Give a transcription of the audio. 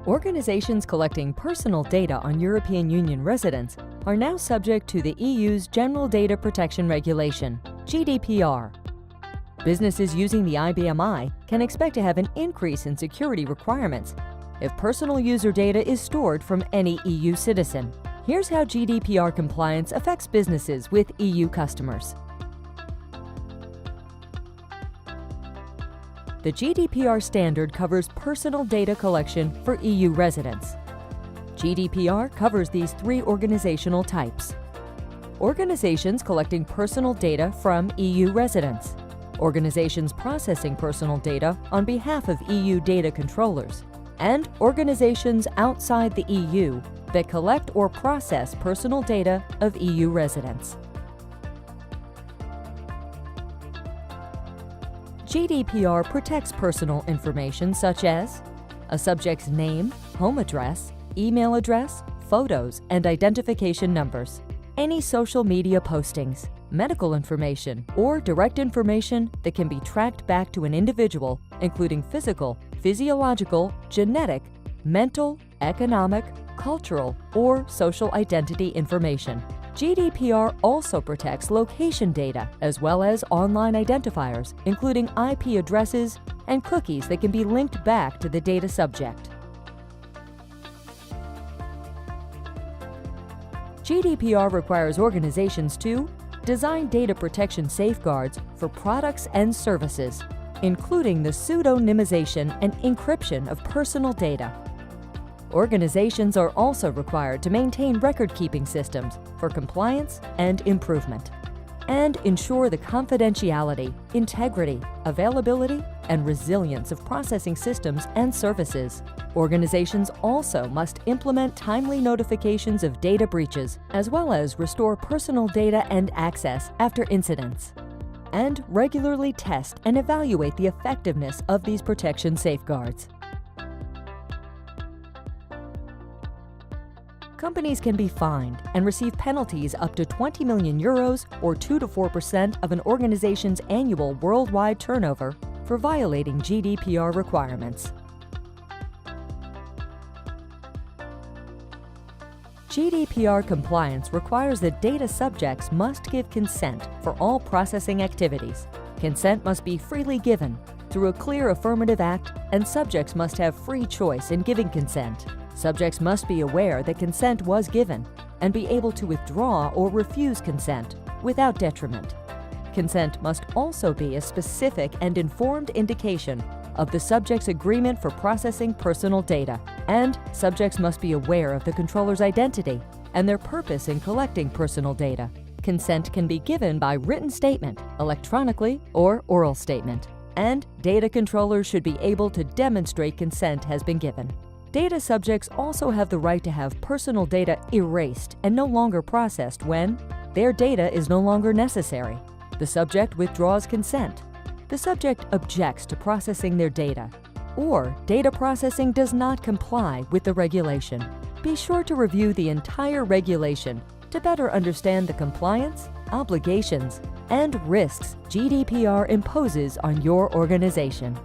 Organizations collecting personal data on European Union residents are now subject to the EU's General Data Protection Regulation, GDPR. Businesses using the IBMI can expect to have an increase in security requirements if personal user data is stored from any EU citizen. Here's how GDPR compliance affects businesses with EU customers. The GDPR standard covers personal data collection for EU residents. GDPR covers these three organizational types: organizations collecting personal data from EU residents, organizations processing personal data on behalf of EU data controllers, and organizations outside the EU that collect or process personal data of EU residents. GDPR protects personal information such as a subject's name, home address, email address, photos, and identification numbers, any social media postings, medical information, or direct information that can be tracked back to an individual, including physical, physiological, genetic, mental, economic, cultural, or social identity information. GDPR also protects location data as well as online identifiers, including IP addresses and cookies that can be linked back to the data subject. GDPR requires organizations to design data protection safeguards for products and services, including the pseudonymization and encryption of personal data. Organizations are also required to maintain record-keeping systems for compliance and improvement, and ensure the confidentiality, integrity, availability, and resilience of processing systems and services. Organizations also must implement timely notifications of data breaches, as well as restore personal data and access after incidents, and regularly test and evaluate the effectiveness of these protection safeguards. Companies can be fined and receive penalties up to 20 million euros or 2 to 4% of an organization's annual worldwide turnover for violating GDPR requirements. GDPR compliance requires that data subjects must give consent for all processing activities. Consent must be freely given through a clear affirmative act, and subjects must have free choice in giving consent. Subjects must be aware that consent was given and be able to withdraw or refuse consent without detriment. Consent must also be a specific and informed indication of the subject's agreement for processing personal data, and subjects must be aware of the controller's identity and their purpose in collecting personal data. Consent can be given by written statement, electronically, or oral statement, and data controllers should be able to demonstrate consent has been given. Data subjects also have the right to have personal data erased and no longer processed when their data is no longer necessary. The subject withdraws consent. The subject objects to processing their data, or data processing does not comply with the regulation. Be sure to review the entire regulation to better understand the compliance, obligations, and risks GDPR imposes on your organization.